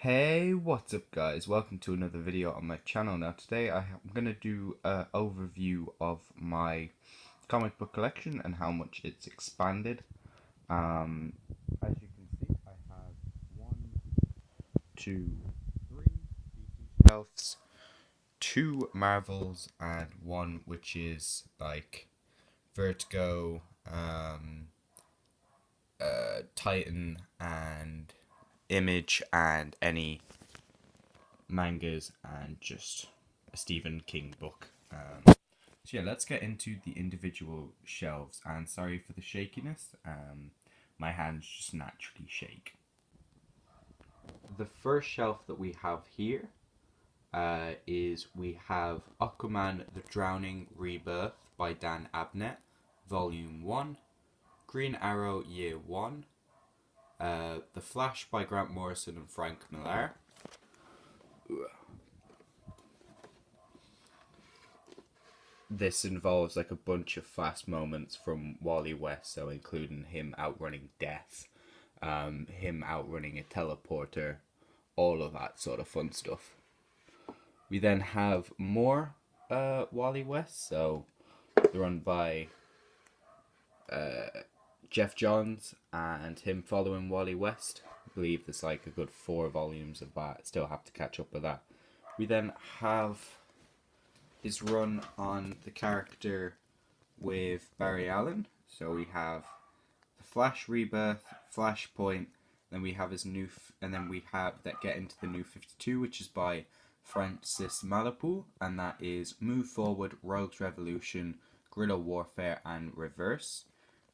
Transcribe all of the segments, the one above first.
Hey, what's up guys? Welcome to another video on my channel. Now today I'm going to do an overview of my comic book collection and how much it's expanded. As you can see, I have one, two, three DC shelves, two Marvels, and one which is like Vertigo, Titan, and Image, and any mangas and just a Stephen King book. So yeah, let's get into the individual shelves. And sorry for the shakiness. My hands just naturally shake. The first shelf that we have here is we have Aquaman the Drowning Rebirth by Dan Abnett, Volume 1, Green Arrow Year 1, The Flash by Grant Morrison and Frank Miller. This involves like a bunch of fast moments from Wally West, so including him outrunning death, him outrunning a teleporter, all of that sort of fun stuff. We then have more Wally West, so they're run by Jeff Johns and him following Wally West. I believe there's like a good 4 volumes of that. Still have to catch up with that. We then have his run on the character with Barry Allen. So we have the Flash Rebirth, Flashpoint, then we have his and then we have that get into the New 52, which is by Francis Malapool, and that is Move Forward, Rogues Revolution, Guerrilla Warfare, and Reverse.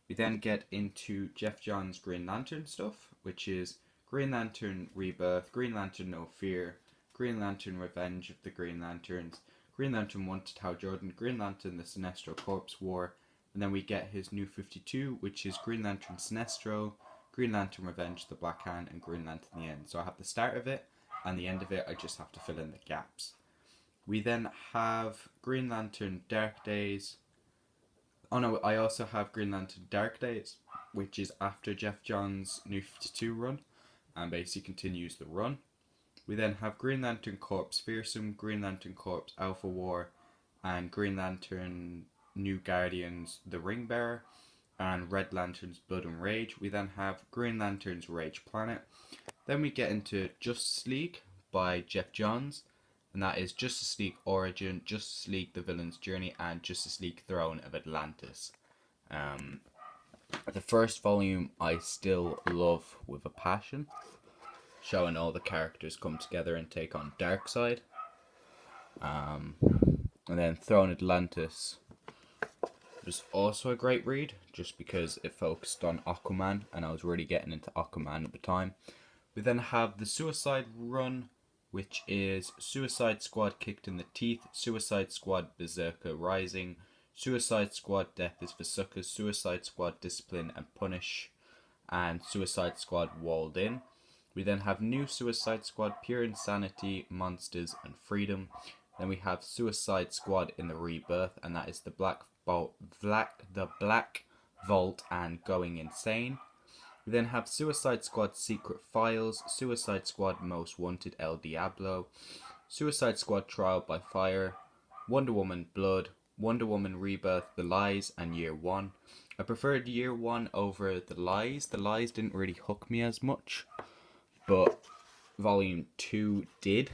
We then get into Jeff Johns' Green Lantern stuff, which is Green Lantern Rebirth, Green Lantern No Fear, Green Lantern Revenge of the Green Lanterns, Green Lantern Wanted Hal Jordan, Green Lantern The Sinestro Corps War, and then we get his New 52, which is Green Lantern Sinestro, Green Lantern Revenge, The Black Hand, and Green Lantern The End. So I have the start of it, and the end of it, I just have to fill in the gaps. We then have Green Lantern Dark Days. Oh no, I also have Green Lantern Dark Days, which is after Jeff Johns' New 52 run, and basically continues the run. We then have Green Lantern Corps Fearsome, Green Lantern Corps Alpha War, and Green Lantern New Guardians The Ring Bearer, and Red Lantern's Blood and Rage. We then have Green Lantern's Rage Planet. Then we get into Justice League by Jeff Johns, and that is Justice League Origin, Justice League The Villain's Journey, and Justice League Throne of Atlantis. The first volume I still love with a passion, showing all the characters come together and take on Darkseid. And then Throne Atlantis was also a great read, just because it focused on Aquaman, and I was really getting into Aquaman at the time. We then have the Suicide Run, which is Suicide Squad Kicked in the Teeth, Suicide Squad Berserker Rising, Suicide Squad Death is for Suckers, Suicide Squad Discipline and Punish, and Suicide Squad Walled In. We then have New Suicide Squad, Pure Insanity, Monsters, and Freedom. Then we have Suicide Squad in the Rebirth, and that is the Black Vault and Going Insane. We then have Suicide Squad Secret Files, Suicide Squad Most Wanted El Diablo, Suicide Squad Trial by Fire, Wonder Woman Blood, Wonder Woman Rebirth, The Lies, and Year 1. I preferred Year 1 over The Lies. The Lies didn't really hook me as much, but Volume 2 did.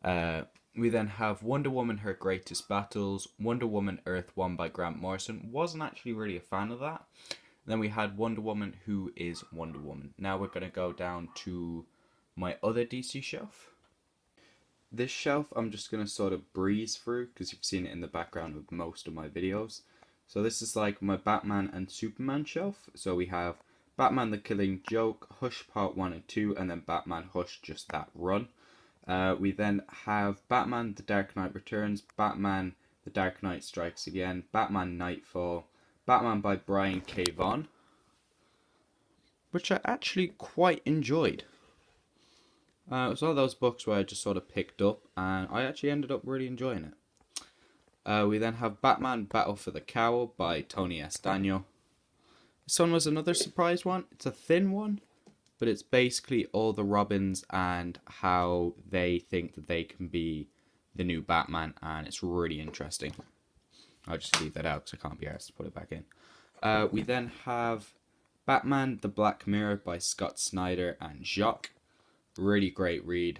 We then have Wonder Woman Her Greatest Battles, Wonder Woman Earth 1 by Grant Morrison. Wasn't actually really a fan of that. Then we had Wonder Woman Who is Wonder Woman. Now we're going to go down to my other DC shelf. This shelf I'm just going to sort of breeze through because you've seen it in the background of most of my videos. So this is like my Batman and Superman shelf. So we have Batman the Killing Joke, Hush Part 1 and 2, and then Batman Hush Just That Run. We then have Batman The Dark Knight Returns, Batman The Dark Knight Strikes Again, Batman Nightfall, Batman by Brian K. Vaughan, which I actually quite enjoyed. It was one of those books where I just sort of picked up, and I actually ended up really enjoying it. We then have Batman Battle for the Cowl by Tony S. Daniel. This one was another surprise one. It's a thin one, but it's basically all the Robins and how they think that they can be the new Batman, and it's really interesting. I'll just leave that out because I can't be asked to put it back in. We then have Batman the Black Mirror by Scott Snyder and Jacques. Really great read,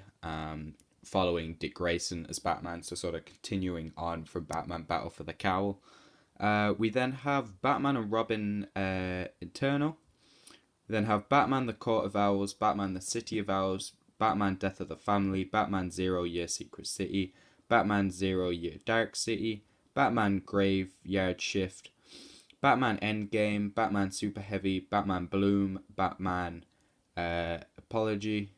following Dick Grayson as Batman, so sort of continuing on from Batman Battle for the Cowl. We then have Batman and Robin Eternal. We then have Batman the Court of Owls, Batman the City of Owls, Batman Death of the Family, Batman 0 Year Secret City, Batman 0 Year Dark City, Batman Graveyard Shift, Batman Endgame, Batman Super Heavy, Batman Bloom, Batman Apology.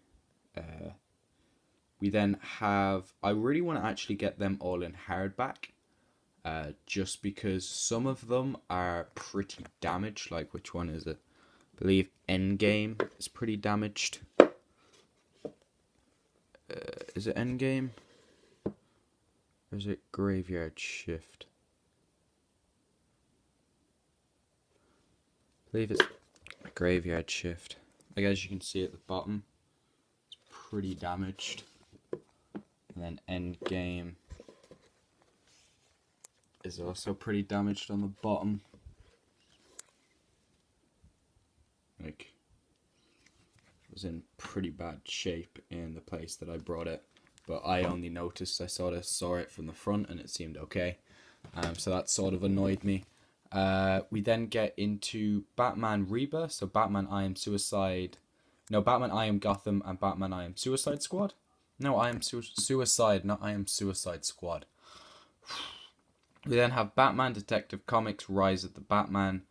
We then have, I really want to actually get them all in hardback, just because some of them are pretty damaged. Like, which one is it? I believe Endgame is pretty damaged. Is it Endgame? Or is it Graveyard Shift? I believe it's Graveyard Shift. Like, as you can see at the bottom, it's pretty damaged. And then Endgame is also pretty damaged on the bottom. Like, it was in pretty bad shape in the place that I brought it, but I only noticed, I sort of saw it from the front and it seemed okay. So that sort of annoyed me. We then get into Batman Rebirth, so Batman I Am Suicide. No, Batman I Am Gotham and Batman I Am Suicide Squad. No, I Am Suicide, not I Am Suicide Squad. We then have Batman Detective Comics Rise of the Batman,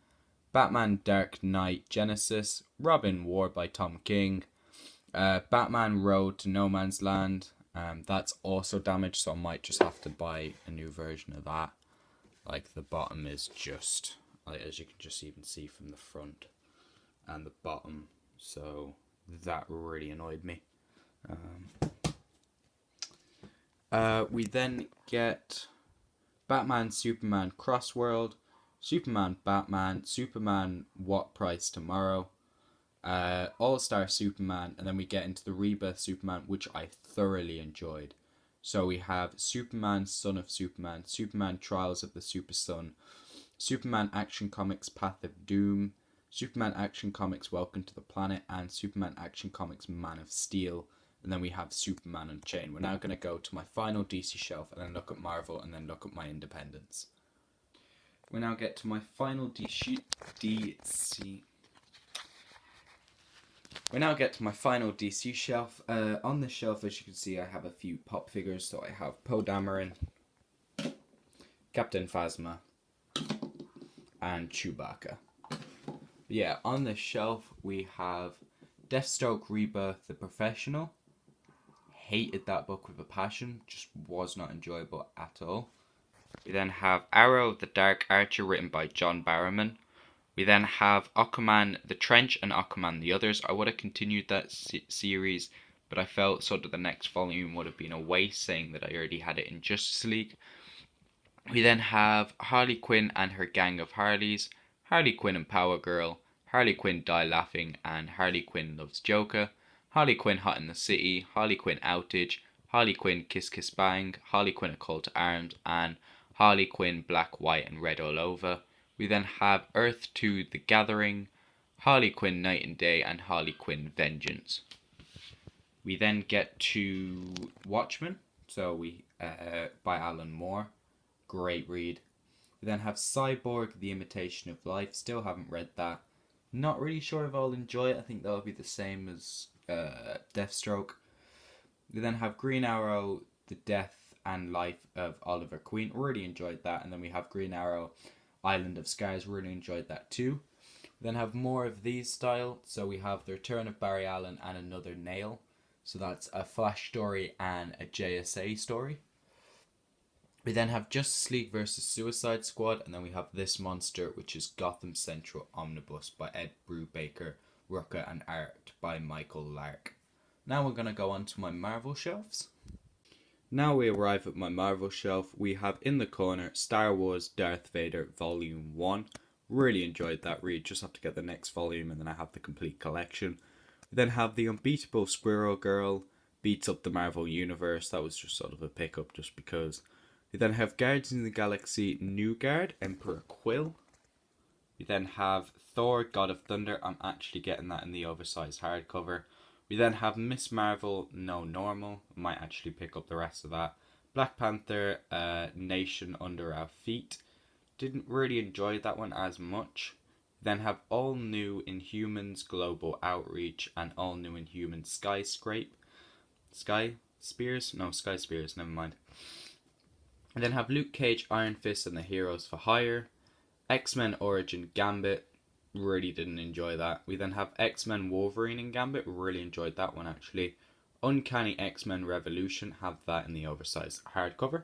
Batman Dark Knight Genesis, Robin War by Tom King, Batman Road to No Man's Land. That's also damaged, so I might just have to buy a new version of that. Like, the bottom is just, like, as you can just even see from the front and the bottom, so that really annoyed me. We then get Batman Superman Crossworld, Superman Batman, Superman What Price Tomorrow, All-Star Superman, and then we get into the Rebirth Superman, which I thoroughly enjoyed. So we have Superman Son of Superman, Superman Trials of the Super Son, Superman Action Comics Path of Doom, Superman Action Comics Welcome to the Planet, and Superman Action Comics Man of Steel. And then we have Superman Unchained. We're now going to go to my final DC shelf and then look at Marvel and then look at my independents. We now get to my final DC. We now get to my final DC shelf. On this shelf, as you can see, I have a few pop figures. So I have Poe Dameron, Captain Phasma, and Chewbacca. Yeah, on this shelf we have Deathstroke Rebirth the Professional. Hated that book with a passion, just was not enjoyable at all. We then have Arrow the Dark Archer written by John Barrowman. We then have Aquaman the Trench and Aquaman the Others. I would have continued that series, but I felt sort of the next volume would have been a waste, saying that I already had it in Justice League. We then have Harley Quinn and her gang of Harleys, Harley Quinn and Power Girl, Harley Quinn Die Laughing, and Harley Quinn Loves Joker, Harley Quinn Hot in the City, Harley Quinn Outage, Harley Quinn Kiss Kiss Bang, Harley Quinn A Call to Arms, and Harley Quinn Black, White and Red All Over. We then have Earth 2 The Gathering, Harley Quinn Night and Day, and Harley Quinn Vengeance. We then get to Watchmen, so we by Alan Moore. Great read. We then have Cyborg The Imitation of Life. Still haven't read that. Not really sure if I'll enjoy it. I think that'll be the same as Deathstroke. We then have Green Arrow The Death and Life of Oliver Queen. Really enjoyed that. And then we have Green Arrow Island of Scars. Really enjoyed that too. We then have more of these style. So we have The Return of Barry Allen and Another Nail. So that's a Flash story and a JSA story. We then have Justice League vs. Suicide Squad, and then we have This Monster, which is Gotham Central Omnibus by Ed Brubaker, Rucka, and art by Michael Lark. Now we're going to go on to my Marvel shelves. Now we arrive at my Marvel shelf. We have in the corner Star Wars Darth Vader Volume 1. Really enjoyed that read, just have to get the next volume and then I have the complete collection. We then have The Unbeatable Squirrel Girl beats up the Marvel Universe. That was just sort of a pickup just because. We then have Guardians of the Galaxy New Guard, Emperor Quill. We then have Thor, God of Thunder. I'm actually getting that in the oversized hardcover. We then have Miss Marvel, No Normal. I might actually pick up the rest of that. Black Panther, Nation Under Our Feet. Didn't really enjoy that one as much. We then have All New Inhumans, Global Outreach, and All New Inhumans Sky Spears, never mind. And then have Luke Cage, Iron Fist, and the Heroes for Hire. X-Men Origin Gambit, really didn't enjoy that. We then have X-Men Wolverine and Gambit, really enjoyed that one actually. Uncanny X-Men Revolution, have that in the oversized hardcover.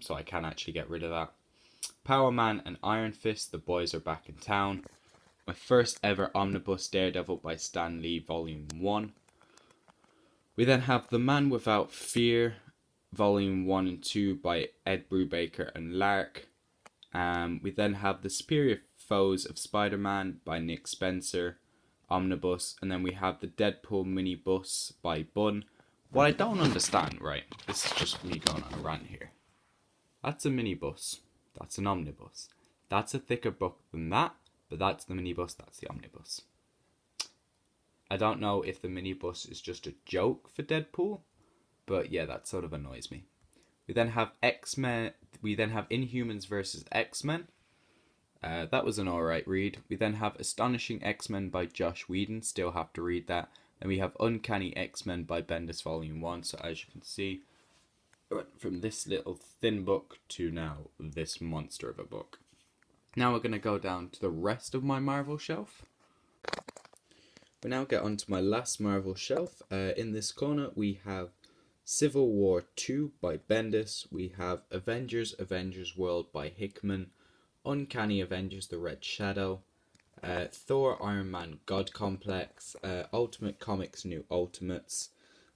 So I can actually get rid of that. Power Man and Iron Fist, the boys are back in town. My first ever omnibus Daredevil by Stan Lee, Volume 1. We then have The Man Without Fear, Volume 1 and 2 by Ed Brubaker and Lark. We then have The Superior Foes of Spider-Man by Nick Spencer, omnibus. And then we have the Deadpool minibus by Bunn. What I don't understand, right, this is just me going on a rant here. That's a minibus. That's an omnibus. That's a thicker book than that, but that's the minibus, that's the omnibus. I don't know if the minibus is just a joke for Deadpool, but yeah, that sort of annoys me. We then have X-Men. We then have Inhumans versus X-Men. That was an alright read. We then have Astonishing X-Men by Josh Whedon. Still have to read that. Then we have Uncanny X-Men by Bendis Volume 1. So as you can see, from this little thin book to now this monster of a book. Now we're going to go down to the rest of my Marvel shelf. We now get onto my last Marvel shelf. In this corner we have Civil War 2 by Bendis. We have Avengers World by Hickman. Uncanny Avengers The Red Shadow. Thor Iron Man God Complex. Ultimate Comics New Ultimates.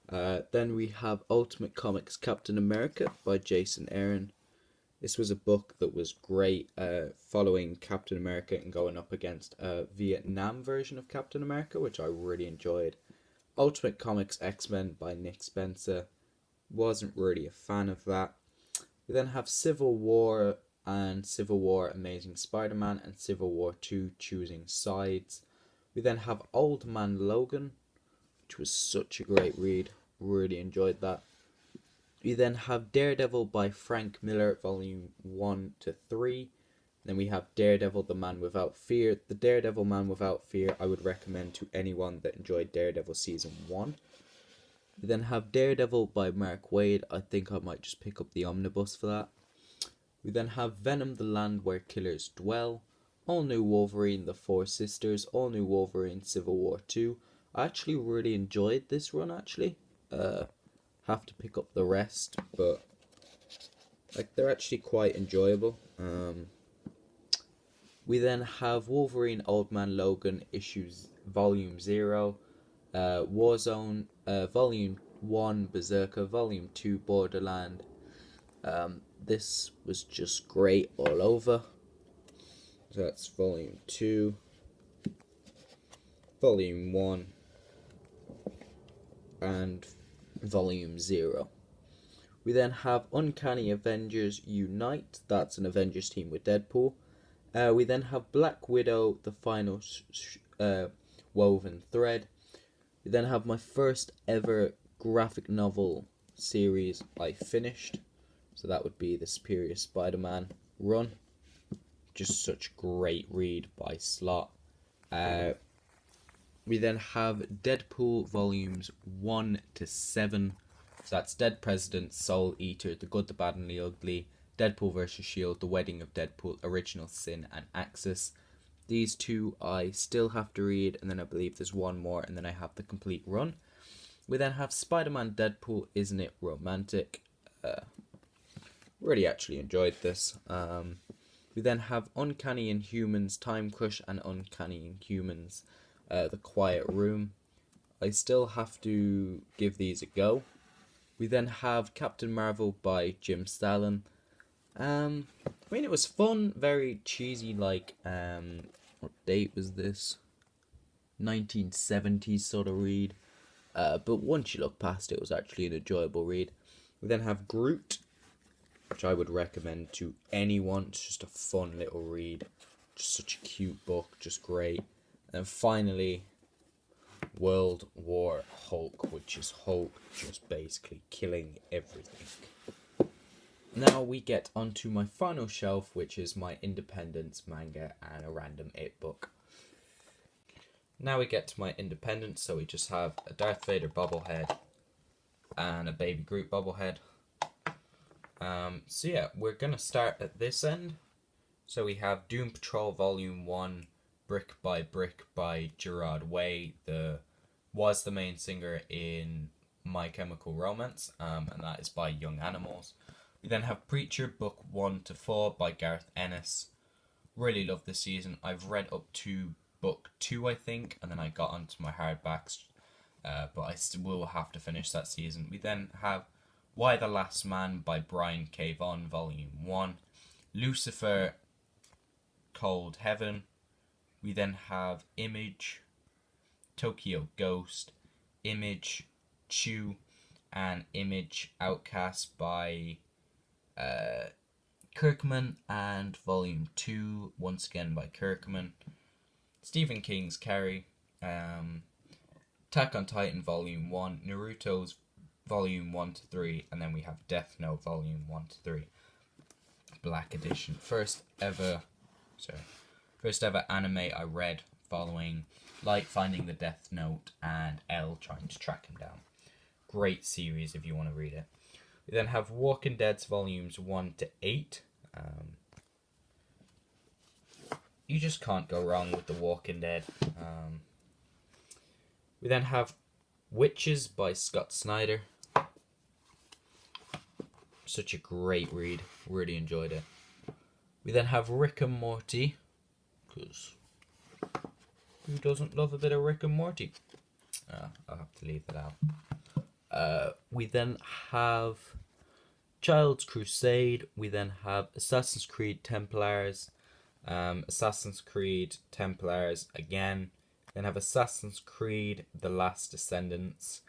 Then we have Ultimate Comics Captain America by Jason Aaron. This was a book that was great, following Captain America and going up against a Vietnam version of Captain America, which I really enjoyed. Ultimate Comics X-Men by Nick Spencer. Wasn't really a fan of that. We then have Civil War and Civil War Amazing Spider-Man and Civil War 2 Choosing Sides. We then have Old Man Logan, which was such a great read. Really enjoyed that. We then have Daredevil by Frank Miller, Volume 1 to 3. Then we have Daredevil The Man Without Fear. The Daredevil Man Without Fear I would recommend to anyone that enjoyed Daredevil Season 1. We then have Daredevil by Mark Waid. I think I might just pick up the omnibus for that. We then have Venom The Land Where Killers Dwell. All New Wolverine The Four Sisters. All New Wolverine Civil War 2. I actually really enjoyed this run actually. Have to pick up the rest, but like they're actually quite enjoyable. We then have Wolverine Old Man Logan issues Volume 0, Warzone, Volume 1 Berserker, Volume 2 Borderland. This was just great all over. So that's Volume 2, Volume 1, and Volume 0. We then have Uncanny Avengers Unite. That's an Avengers team with Deadpool. We then have Black Widow, the final woven thread. We then have my first ever graphic novel series I finished. So that would be the Superior Spider-Man run. Just such great read by Slott. We then have Deadpool volumes 1 to 7. So that's Dead President, Soul Eater, The Good, the Bad and the Ugly, Deadpool vs. S.H.I.E.L.D., The Wedding of Deadpool, Original Sin and Axis. These two I still have to read, and then I believe there's one more, and then I have the complete run. We then have Spider-Man Deadpool, Isn't It Romantic? Really actually enjoyed this. We then have Uncanny Inhumans, Time Crush and Uncanny Inhumans, The Quiet Room. I still have to give these a go. We then have Captain Marvel by Jim Stalin. I mean, it was fun, very cheesy, like, what date was this? 1970s sort of read. But once you look past it, it was actually an enjoyable read. We then have Groot, which I would recommend to anyone. It's just a fun little read. Just such a cute book, just great. And finally, World War Hulk, which is Hulk just basically killing everything. Now we get onto my final shelf, which is my Independence manga and a random 8 book. Now we get to my Independence, so we just have a Darth Vader bobblehead and a Baby Groot bobblehead. So yeah, we're going to start at this end. So we have Doom Patrol Volume 1, Brick by Brick by Gerard Way, was the main singer in My Chemical Romance, and that is by Young Animals. We then have Preacher Book 1 to 4 by Gareth Ennis. Really love this season. I've read up to Book 2, I think, and then I got onto my hardbacks, but I still will have to finish that season. We then have Why the Last Man by Brian K. Vaughan, Volume 1. Lucifer, Cold Heaven. We then have Image, Tokyo Ghost, Image, Chew, and Image Outcast by Kirkman, and Volume 2, once again by Kirkman. Stephen King's Carrie, Attack on Titan Volume 1, Naruto's Volume 1 to 3, and then we have Death Note Volume 1 to 3. Black Edition. First ever anime I read following Light finding the Death Note and L trying to track him down. Great series if you want to read it. We then have Walking Dead's Volumes 1 to 8. You just can't go wrong with The Walking Dead. We then have Witches by Scott Snyder. Such a great read. Really enjoyed it. We then have Rick and Morty. Because who doesn't love a bit of Rick and Morty? I'll have to leave that out. We then have Child's Crusade. We then have Assassin's Creed Templars. Assassin's Creed Templars again. Then have Assassin's Creed The Last Descendants.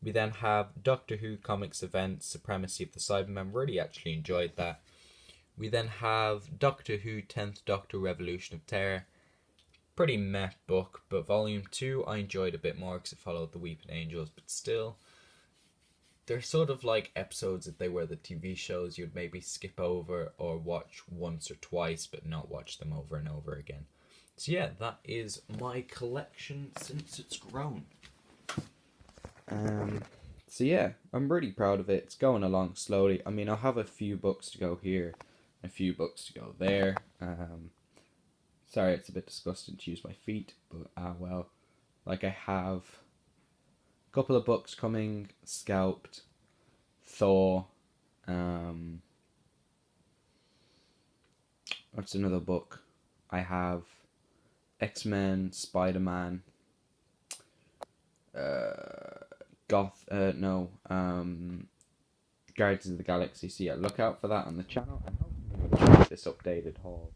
We then have Doctor Who Comics Event Supremacy of the Cybermen. Really actually enjoyed that. We then have Doctor Who 10th Doctor Revolution of Terror. Pretty meh book, but Volume 2 I enjoyed a bit more because it followed the Weeping Angels, but still, they're sort of like episodes if they were the TV shows you'd maybe skip over or watch once or twice, but not watch them over and over again. So yeah, that is my collection since it's grown. So yeah, I'm really proud of it. It's going along slowly. I mean, I'll have a few books to go here, a few books to go there. Sorry, it's a bit disgusting to use my feet, but well. Like, I have a couple of books coming, Scalped, Thor, what's another book? I have X-Men, Spider-Man, Guardians of the Galaxy. So yeah, look out for that on the channel, and hopefully we'll check this updated haul